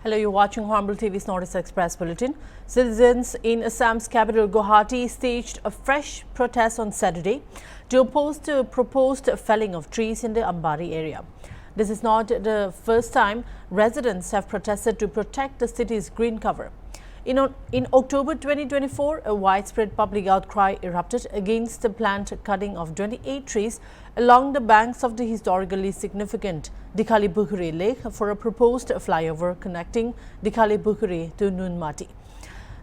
Hello, you're watching Hornbill TV's Northeast Express Bulletin. Citizens in Assam's capital Guwahati staged a fresh protest on Saturday to oppose the proposed felling of trees in the Ambari area. This is not the first time residents have protested to protect the city's green cover. In October 2024, a widespread public outcry erupted against the planned cutting of 28 trees along the banks of the historically significant Dikhali-Bukhuri Lake for a proposed flyover connecting Dikhali-Bukhuri to Nunmati.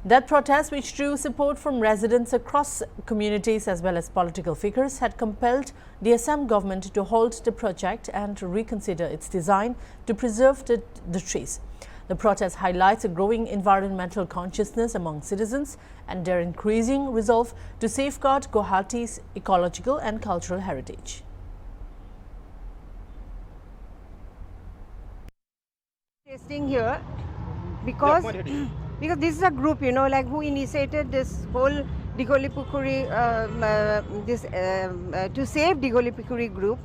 That protest, which drew support from residents across communities as well as political figures, had compelled the Assam government to halt the project and reconsider its design to preserve the trees. The protest highlights a growing environmental consciousness among citizens and their increasing resolve to safeguard Guwahati's ecological and cultural heritage. Testing here because this is a group, like who initiated this whole Dikhali-Bukhuri, to save Dikhali-Bukhuri group.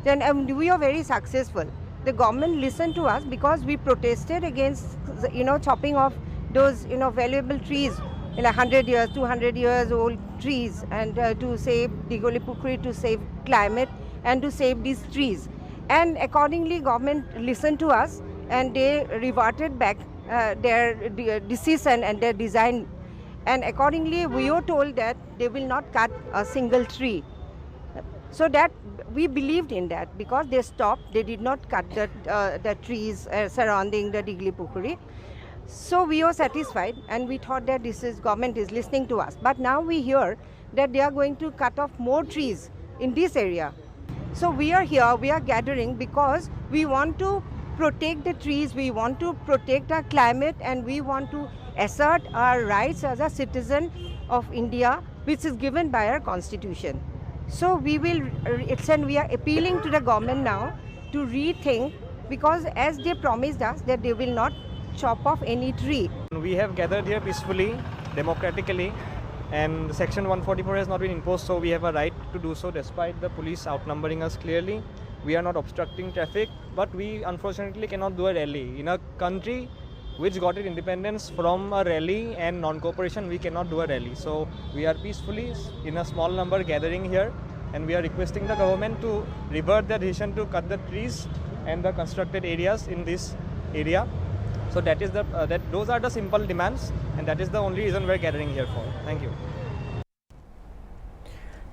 Then we are very successful. The government listened to us because we protested against, chopping off those, valuable trees, 100 years, 200 years old trees, and to save Dikhali-Bukhuri, to save climate, and to save these trees. And accordingly, government listened to us, and they reverted back their decision and their design. And accordingly, we were told that they will not cut a single tree. So that we believed in that because they stopped, they did not cut the trees surrounding the Dikhali-Bukhuri. So we were satisfied and we thought that government is listening to us. But now we hear that they are going to cut off more trees in this area. So we are here, we are gathering because we want to protect the trees, we want to protect our climate, and we want to assert our rights as a citizen of India, which is given by our constitution. So we are appealing to the government now to rethink, because as they promised us that they will not chop off any tree. We have gathered here peacefully, democratically, and Section 144 has not been imposed, so we have a right to do so despite the police outnumbering us clearly. We are not obstructing traffic, but we unfortunately cannot do a rally. In a country which got its independence from a rally and non-cooperation, we cannot do a rally. So we are peacefully in a small number gathering here, and we are requesting the government to revert their decision to cut the trees and the constructed areas in this area. So that is those are the simple demands, and that is the only reason we are gathering here for. Thank you.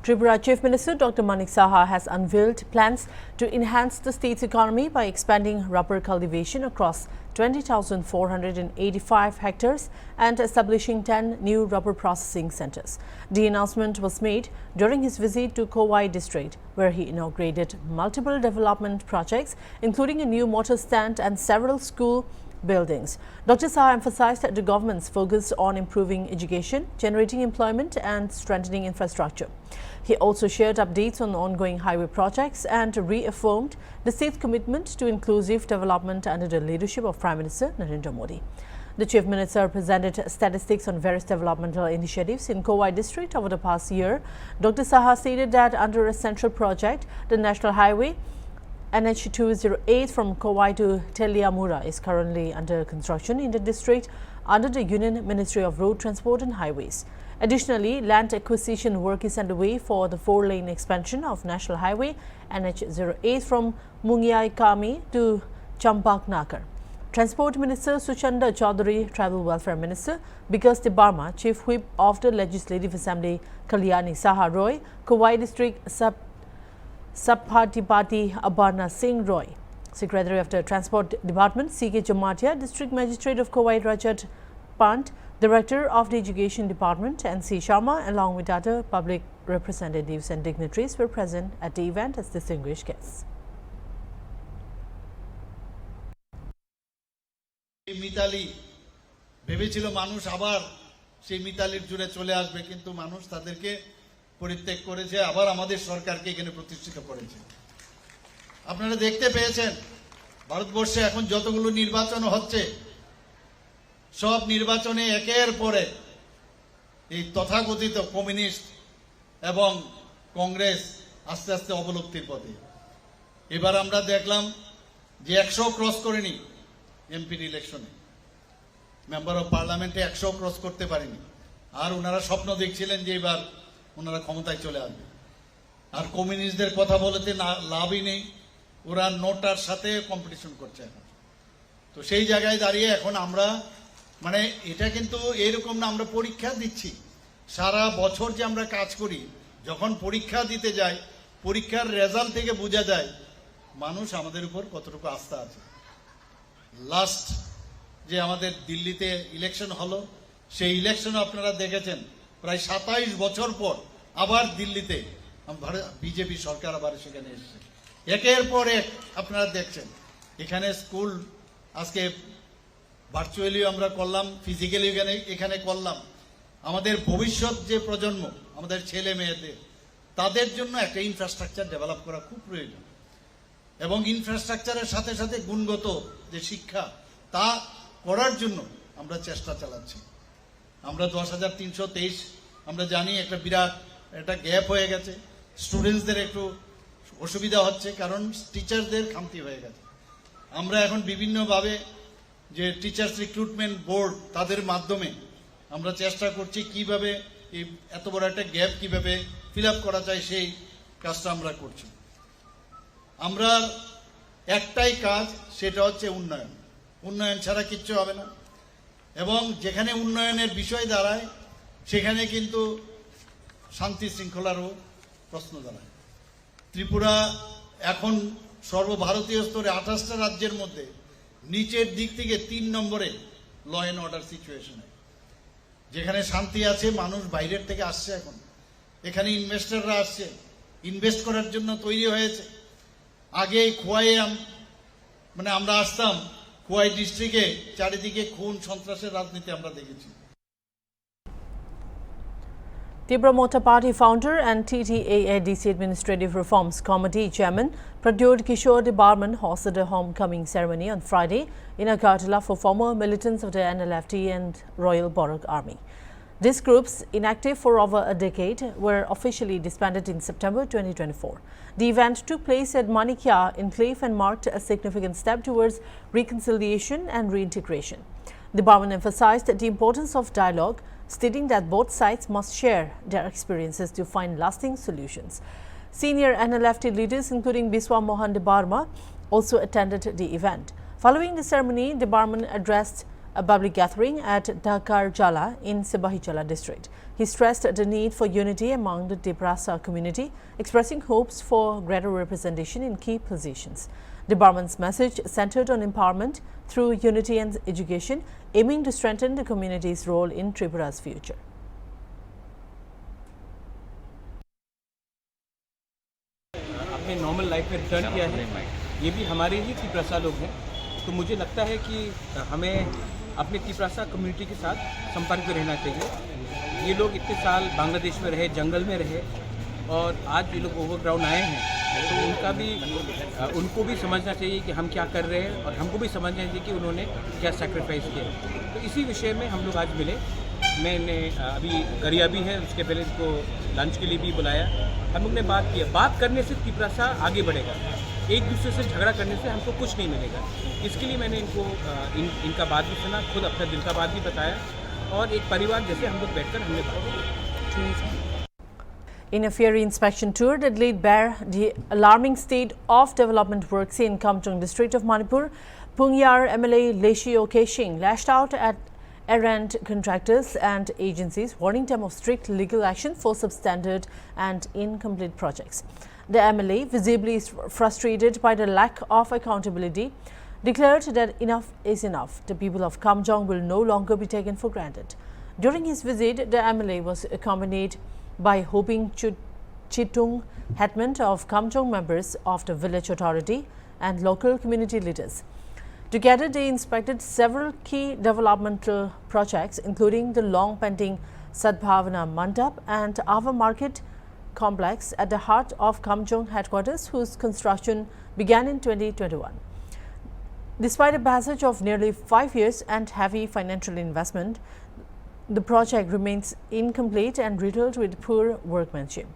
Tripura Chief Minister Dr. Manik Saha has unveiled plans to enhance the state's economy by expanding rubber cultivation across 20,485 hectares and establishing 10 new rubber processing centers. The announcement was made during his visit to Kowai district, where he inaugurated multiple development projects, including a new motor stand and several school buildings. Dr. Saha emphasized that the government's focus on improving education, generating employment and strengthening infrastructure. He also shared updates on ongoing highway projects and reaffirmed the state's commitment to inclusive development under the leadership of Prime Minister Narendra Modi. The Chief Minister presented statistics on various developmental initiatives in Kowai district over the past year. Dr. Saha stated that under a central project, the National Highway NH 208 from Kowai to Teliamura is currently under construction in the district under the Union Ministry of Road Transport and Highways. Additionally, land acquisition work is underway for the 4-lane expansion of National Highway NH 08 from Mungiai Kami to Champaknakar. Transport Minister Suchanda Chaudhary, Tribal Welfare Minister Bikas Debarma, Chief Whip of the Legislative Assembly Kalyani Saha Roy, Kowai District Sabhatipati Abarna Singh Roy, Secretary of the Transport Department C.K. Jamatia, District Magistrate of Kowai Rajat Pant, Director of the Education Department N.C. Sharma, along with other public representatives and dignitaries were present at the event as distinguished guests. Mitali ভেবেছিল মানুষ আবার সেই মিতালির জুড়ে চলে আসবে, কিন্তু মানুষ তাদেরকে পরিত্যাগ করেছে, আবার আমাদের সরকারকে এখানে প্রতিষ্ঠিত করেছে। আপনারা দেখতে পেয়েছেন ভারতবর্ষে এখন যতগুলো নির্বাচন হচ্ছে, সব নির্বাচনে একের পরে এই তথাকথিত কমিউনিস্ট এবং কংগ্রেস আস্তে আস্তে অবলুপ্তির পথে। এবার আমরা দেখলাম যে 100 ক্রস করেনি এমপির ইলেকশনে, মেম্বার অফ পার্লামেন্টে 100 ক্রস করতে পারেনি। আর ওনারা স্বপ্ন দেখছিলেন যে এবার ওনারা ক্ষমতায় চলে আসবে। আর কমিউনিস্টদের কথা বলতে লাভই নেই, ওরা নোটার সাথে কম্পিটিশন করছে এখন। তো সেই জায়গায় দাঁড়িয়ে এখন আমরা মানে এটা কিন্তু এরকম না, আমরা পরীক্ষা দিচ্ছি। সারা বছর যে আমরা কাজ করি, যখন পরীক্ষা দিতে যাই পরীক্ষার রেজাল্ট থেকে বোঝা যায় মানুষ আমাদের উপর কতটুকু আস্থা আছে। লাস্ট যে আমাদের দিল্লিতে ইলেকশন হলো, সেই ইলেকশনে আপনারা দেখেছেন প্রায় 27 বছর পর আবার দিল্লিতে বিজেপি সরকার আবার সেখানে এসেছে। একের পর এক আপনারা দেখছেন এখানে স্কুল আজকে ভার্চুয়ালি আমরা করলাম, ফিজিক্যালি এখানে করলাম। আমাদের ভবিষ্যৎ যে প্রজন্ম, আমাদের ছেলে মেয়েদের, তাদের জন্য একটা ইনফ্রাস্ট্রাকচার ডেভেলপ করা খুব প্রয়োজন। এবং ইনফ্রাস্ট্রাকচারের সাথে সাথে গুণগত যে শিক্ষা তা করার জন্য আমরা চেষ্টা চালাচ্ছি। আমরা 10,323 আমরা জানি একটা বিরাট একটা গ্যাপ হয়ে গেছে, স্টুডেন্টসদের একটু অসুবিধা হচ্ছে কারণ টিচারদের খামতি হয়ে গেছে। আমরা এখন বিভিন্নভাবে যে টিচার্স রিক্রুটমেন্ট বোর্ড তাদের মাধ্যমে আমরা চেষ্টা করছি কিভাবে এই এত বড় একটা গ্যাপ কিভাবে ফিল আপ করা যায়, সেই কাজটা আমরা করছি। আমরা একটাই কাজ, সেটা হচ্ছে উন্নয়ন। উন্নয়ন ছাড়া কিচ্ছু হবে না। এবং যেখানে উন্নয়নের বিষয় দাঁড়ায় সেখানে কিন্তু শান্তি শৃঙ্খলারও প্রশ্ন দাঁড়ায়। ত্রিপুরা এখন সর্বভারতীয় স্তরে 28টা রাজ্যের মধ্যে নিচের দিক থেকে 3 নম্বরে ল অ্যান্ড অর্ডার সিচুয়েশনে। যেখানে শান্তি আছে, মানুষ বাইরের থেকে আসছে, এখন এখানে ইনভেস্টররা আসছে, ইনভেস্ট করার জন্য তৈরি হয়েছে। আগে খোয়াইয়ে মানে আমরা আসতাম, খোয়াই ডিস্ট্রিক্টে চারিদিকে খুন সন্ত্রাসের রাজনীতি আমরা দেখেছি। Tripura Motor Party founder and TTAADC Administrative Reforms Committee Chairman Pradyut Kishore Debarman hosted a homecoming ceremony on Friday in Agartala for former militants of the NLFT and Royal Borough Army. These groups, inactive for over a decade, were officially disbanded in September 2024. The event took place at Manikya Enclave and marked a significant step towards reconciliation and reintegration. Debarman emphasized the importance of dialogue, stating that both sides must share their experiences to find lasting solutions. Senior NLFT leaders including Biswa Mohan Debarma also attended the event. Following the ceremony, Debarman addressed a public gathering at Dhakarjala in Sibahijala district. He stressed the need for unity among the Tiprasa community, expressing hopes for greater representation in key positions. Debarman's message centered on empowerment through unity and education, aiming to strengthen the community's role in Tripura's future. अपने normal life में return किया है, ये भी हमारे ही त्रिपुरासा लोग हैं। तो मुझे लगता है कि हमें अपने त्रिपुरासा कम्युनिटी के साथ संपर्क में रहना चाहिए। ये लोग इतने साल बांग्लादेश में रहे, जंगल में रहे, और आज ये लोग ओवरग्राउंड आए हैं, तो उनको भी समझना चाहिए कि हम क्या कर रहे हैं, और हमको भी समझना चाहिए कि उन्होंने क्या सैक्रिफाइस किया। तो इसी विषय में हम लोग आज मिले। मैंने अभी गरिया भी है, उसके पहले इसको लंच के लिए भी बुलाया। हम लोग ने बात किया। बात करने से त्रिपुरासा आगे बढ़ेगा, एक दूसरे से झगड़ा करने से हमको कुछ नहीं मिलेगा। इसके लिए मैंने इनको इनका बात भी सुना, खुद अपना दिल का बात भी बताया, और एक परिवार जैसे हम लोग बैठकर हमने बात की। In a Ferry inspection tour that laid bare the alarming state of development works in Kamjong district of Manipur, Pungyar MLA Leshio Keshing lashed out at errant contractors and agencies, warning them of strict legal action for substandard and incomplete projects. The MLA, visibly frustrated by the lack of accountability, declared that enough is enough. The people of Kamjong will no longer be taken for granted. During his visit, the MLA was accompanied by Hoping Chitung, headman of Kamjong, members of the village authority and local community leaders. Together, they inspected several key developmental projects, including the long-pending Sadbhavana Mandap and Ava Market complex at the heart of Kamjong headquarters, whose construction began in 2021. Despite a passage of nearly 5 years and heavy financial investment, the project remains incomplete and riddled with poor workmanship.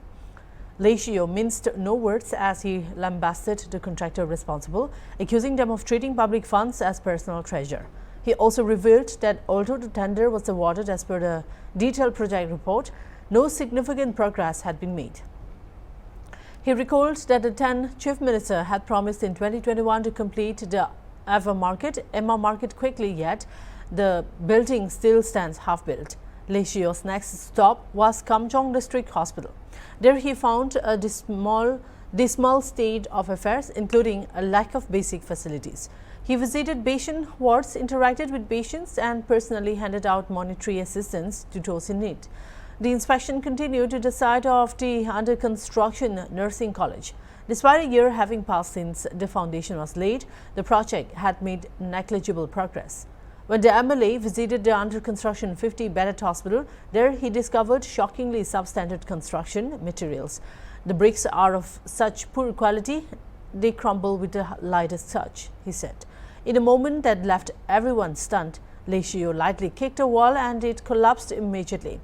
Leshio minced no words as he lambasted the contractor responsible, accusing them of treating public funds as personal treasure. He also revealed that although the tender was awarded as per the detailed project report, no significant progress had been made. He recalled that the then Chief Minister had promised in 2021 to complete the Emma Market quickly, yet the building still stands half-built. Lee Shio's next stop was Kamjong District Hospital. There he found a dismal state of affairs, including a lack of basic facilities. He visited patient wards, interacted with patients and personally handed out monetary assistance to those in need. The inspection continued to the site of the under-construction nursing college. Despite a year having passed since the foundation was laid, the project had made negligible progress. When the MLA visited the under-construction 50-bedded hospital, there he discovered shockingly substandard construction materials. The bricks are of such poor quality, they crumble with the lightest touch, he said. In a moment that left everyone stunned, Lee Shio lightly kicked a wall and it collapsed immediately.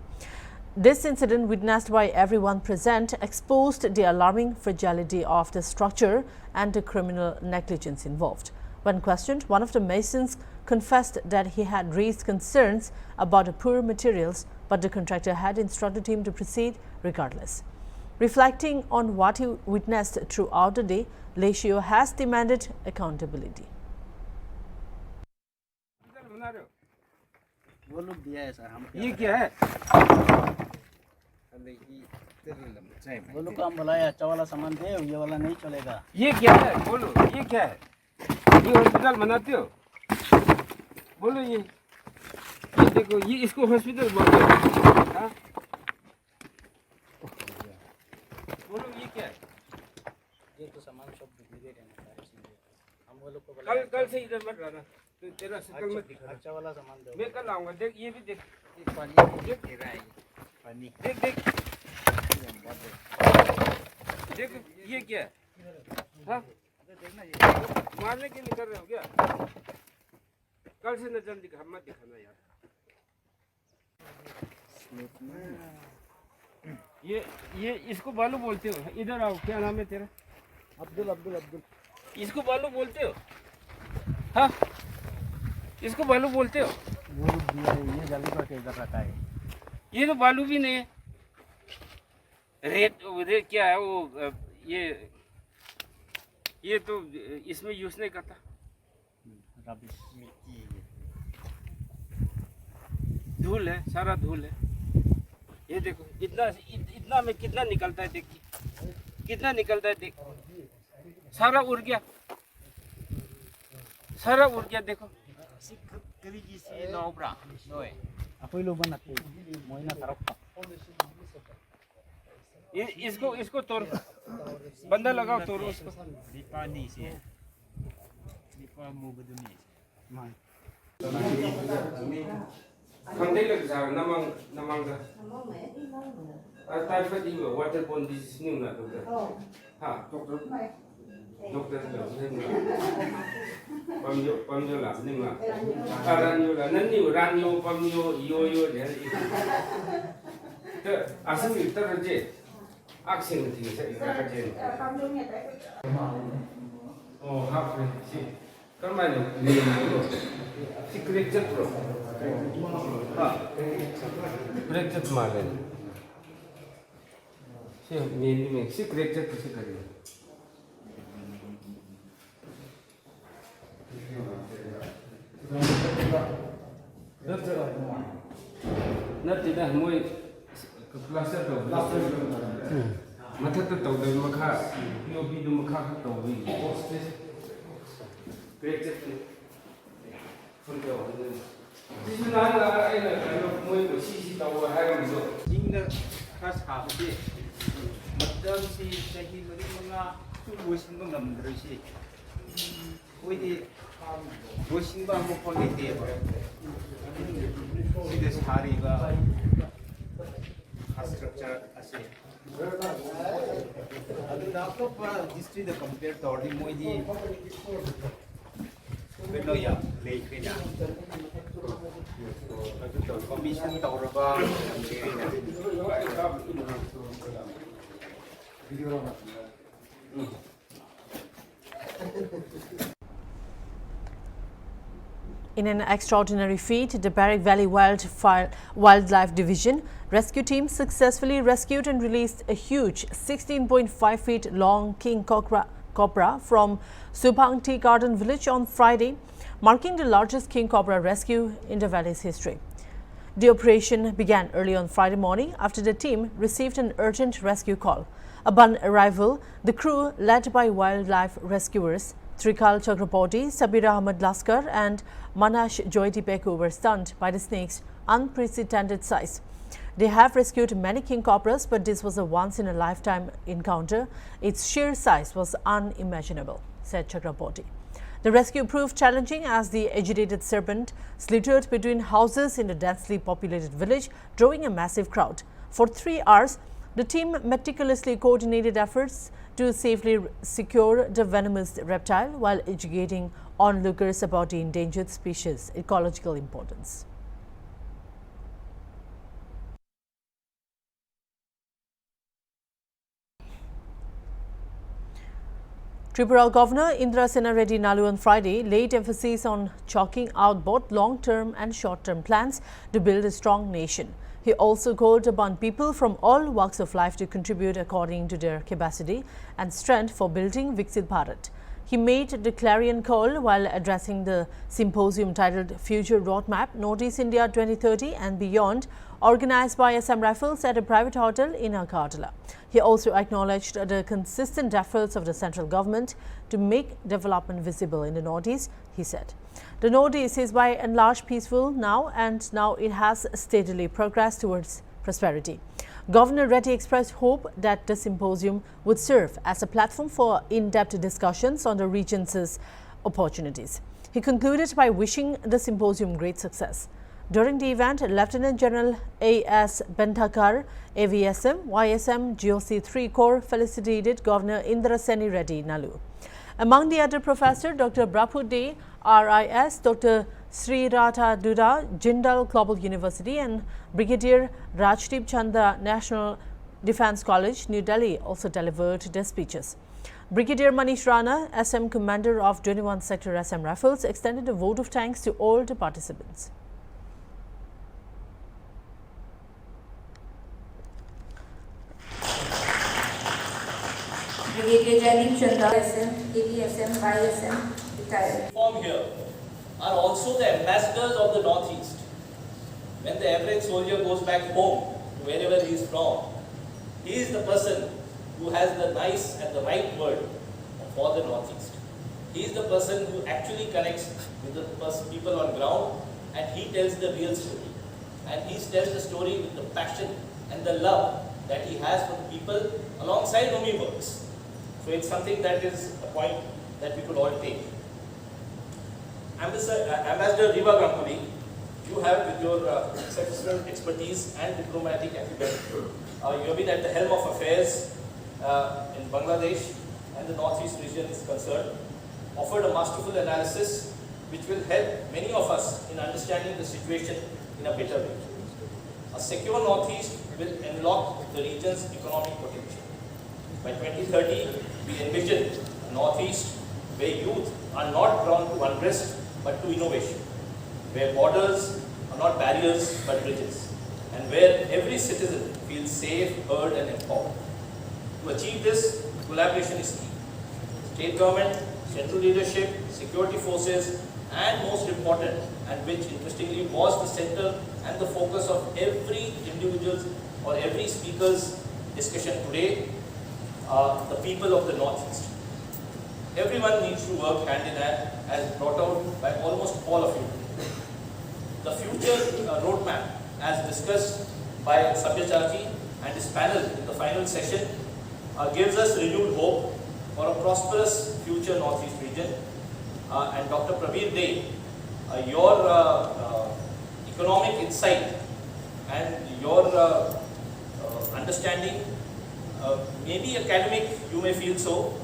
This incident, witnessed by everyone present, exposed the alarming fragility of the structure and the criminal negligence involved. When questioned, one of the masons confessed that he had raised concerns about the poor materials, but the contractor had instructed him to proceed regardless. Reflecting on what he witnessed throughout the day, Lee Shio has demanded accountability. ये क्या है? बोलो काम बुलाया, अच्छा वाला सामान दे, ये वाला नहीं चलेगा। ये क्या है? बोलो, ये क्या है? ये हॉस्पिटल बनाते हो? बोलो ये देखो, ये इसको हॉस्पिटल बोलते हो? हाँ? बोलो ये क्या है? ये तो सामान सब बिगड़े रहने का है, इसलिए हम वो लोग को कल से इधर मत रहना, तो तेरा शक्ल मत दिखा। अच्छा वाला सामान दो। मैं कल आऊँगा, देख ये भी देख, पानी देख पानी देख देख ये क्या है? हाँ? मारने के लिए कर रहे हो क्या? कल से नजर दिखा मत दिखाना यार। ये इसको बालू बोलते हो? इधर आओ, क्या नाम है तेरा? अब्दुल अब्दुल अब्दुल इसको बालू बोलते हो? हाँ? इसको बालू बोलते हो? वो दिया है, ये जल्दी करके इधर रखा है। ये तो बालू भी नहीं है। रेत क्या है वो? ये तो इसमें यूज नहीं करता। धूल है, सारा धूल है। ये देखो, इतना में कितना निकलता है, देखिए कितना निकलता है, देख सारा उड़ गया, सारा उड़ गया। देखो apa lu banat mau ina tarap इसको तोड़, बंदा लगाओ, तोड़ो उसको। खंडे लग जा नमंग टाइफाइड इबो वाटरबोर्न डिजीज नि उना डॉक्टर। हां डॉक्टर पमयो ला निमा रान्यो ला नन्नी रान्यो पमयो यो रे त आसु इतर जे आक्सिन थि से जे ओ हाफ सी कर्मानो निलो सिक्रेट प्रो हां ब्रेक मारे से मेन में सिक्रेट से करे नतीना मोय क्लासर तो मथक तो दे मखा योबी दु मखा तो वी ब्रेक फुल दो दिसना आइना मोय को सीसी तो है जो जिंगा का साबे मतलब सी सही मरी मंगा तू बोसिन नमद्रसी ओइदि बोसिन बा मो फोन दे सीधे सारी बा स्ट्रक्चर असे ಅದು ನಾಲ್ಕು ಹಿಸ್ಟ್ರಿ ದ ಕಂಪೇರ್ ತೋಡಿ ಮೊಯ್ದಿ ಬೆಲ್ಲೋ ಯಾ ಲೇಖಿನ ಅದು commission ತವರಬಾ In an extraordinary feat, the Barrack Valley Wildlife Division rescue team successfully rescued and released a huge 16.5 feet long king cobra from Subhangti Garden village on Friday, marking the largest king cobra rescue in the valley's history. The operation began early on Friday morning after the team received an urgent rescue call. Upon arrival, the crew, led by wildlife rescuers Trikal Chakraborty, Sabir Ahmed Laskar and Manash Joytipeku, were stunned by the snake's unprecedented size. They have rescued many king cobras, but this was a once-in-a-lifetime encounter. Its sheer size was unimaginable, said Chakraborty. The rescue proved challenging as the agitated serpent slithered between houses in the densely populated village, drawing a massive crowd. For 3 hours, the team meticulously coordinated efforts to safely secure the venomous reptile while educating onlookers about the endangered species' ecological importance. Tripura Governor Indra Sena Reddy Nalu on Friday laid emphasis on chalking out both long-term and short-term plans to build a strong nation. He also called upon people from all walks of life to contribute according to their capacity and strength for building Viksit Bharat. He made the clarion call while addressing the symposium titled Future Roadmap Northeast India 2030 and Beyond, organized by Assam Rifles at a private hotel in Agartala. He also acknowledged the consistent efforts of the central government to make development visible in the Northeast. He said, "The Northeast is by and large peaceful now, and now it has steadily progressed towards prosperity." Governor Reddy expressed hope that the symposium would serve as a platform for in-depth discussions on the region's opportunities. He concluded by wishing the symposium great success. During the event, Lieutenant General A.S. Bendhakar, AVSM, YSM, GOC-3 Corps felicitated Governor Indra Sena Reddy Nalu. Among the other professor, Dr. Brapu De, RIS, Dr. Sri Radha Duda, Jindal Global University and Brigadier Rajdeep Chanda National Defence College, New Delhi also delivered their speeches. Brigadier Manish Rana, SM Commander of 21 Sector Assam Rifles, extended a vote of thanks to all the participants. Brigadier Jaideep Chandra, SM, AVSM, YSM, retired. From here are also the ambassadors of the Northeast. When the average soldier goes back home, wherever he is from, he is the person who has the nice and the right word for the Northeast. He is the person who actually connects with the people on ground, and he tells the real story. And he tells the story with the passion and the love that he has for the people alongside whom he works. So it's something that is a point that we could all take. Ambassador Riva Ganguly, you have, with your exceptional expertise and diplomatic acumen, you have been at the helm of affairs in Bangladesh and the Northeast region is concerned, offered a masterful analysis which will help many of us in understanding the situation in a better way. A secure Northeast will unlock the region's economic potential. By 2030, we envision a Northeast where youth are not drawn to unrest but to innovation, where borders are not barriers but bridges, and where every citizen feels safe, heard and empowered. To achieve this, collaboration is key. State government, central leadership, security forces, and most important, and which interestingly was the center and the focus of every individual's or every speaker's discussion today, the people of the Northeast. Everyone needs to work hand in hand, as brought out by almost all of you. The future roadmap, as discussed by Sabyacharji and his panel in the final session, gives us renewed hope for a prosperous future Northeast region. And Dr. Prabir Dey, your economic insight and your understanding, maybe academic, you may feel so,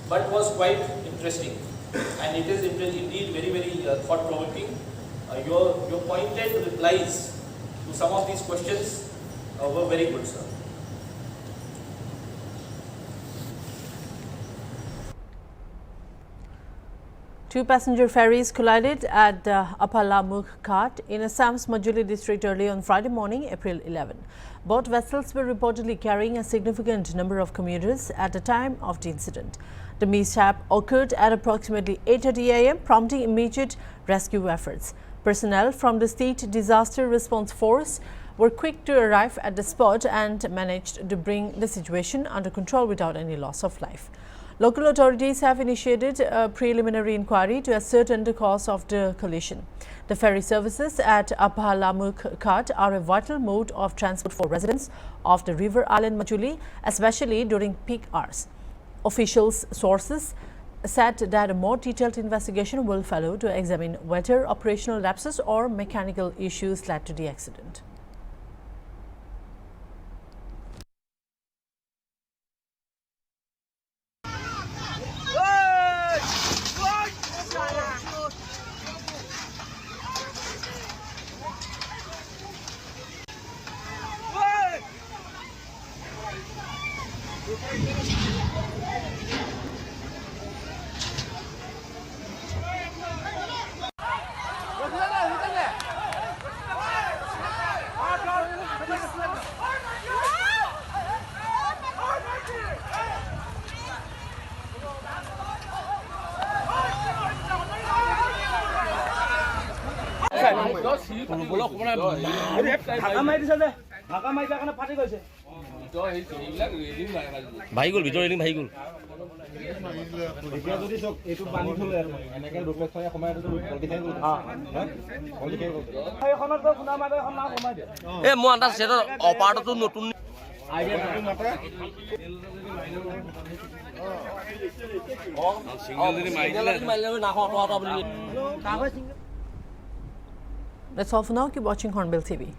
but was quite interesting, and it is indeed very, very thought-provoking. Your pointed replies to some of these questions were very good, sir. Two passenger ferries collided at Apalamukh Ghat in Assam's Majuli district early on Friday morning, April 11. Both vessels were reportedly carrying a significant number of commuters at the time of the incident. The mishap occurred at approximately 8:30 a.m., prompting immediate rescue efforts. Personnel from the State Disaster Response Force were quick to arrive at the spot and managed to bring the situation under control without any loss of life. Local authorities have initiated a preliminary inquiry to ascertain the cause of the collision. The ferry services at Apalamukh Ghat are a vital mode of transport for residents of the river island Majuli, especially during peak hours. Official sources said that a more detailed investigation will follow to examine whether operational lapses or mechanical issues led to the accident. ভাই গ'ল ভিতৰত এদিন ভাই গ'ল মোৰ আন্দাজ আছে অপাৰটো নতুন That's all for now. Keep watching Hornbill TV.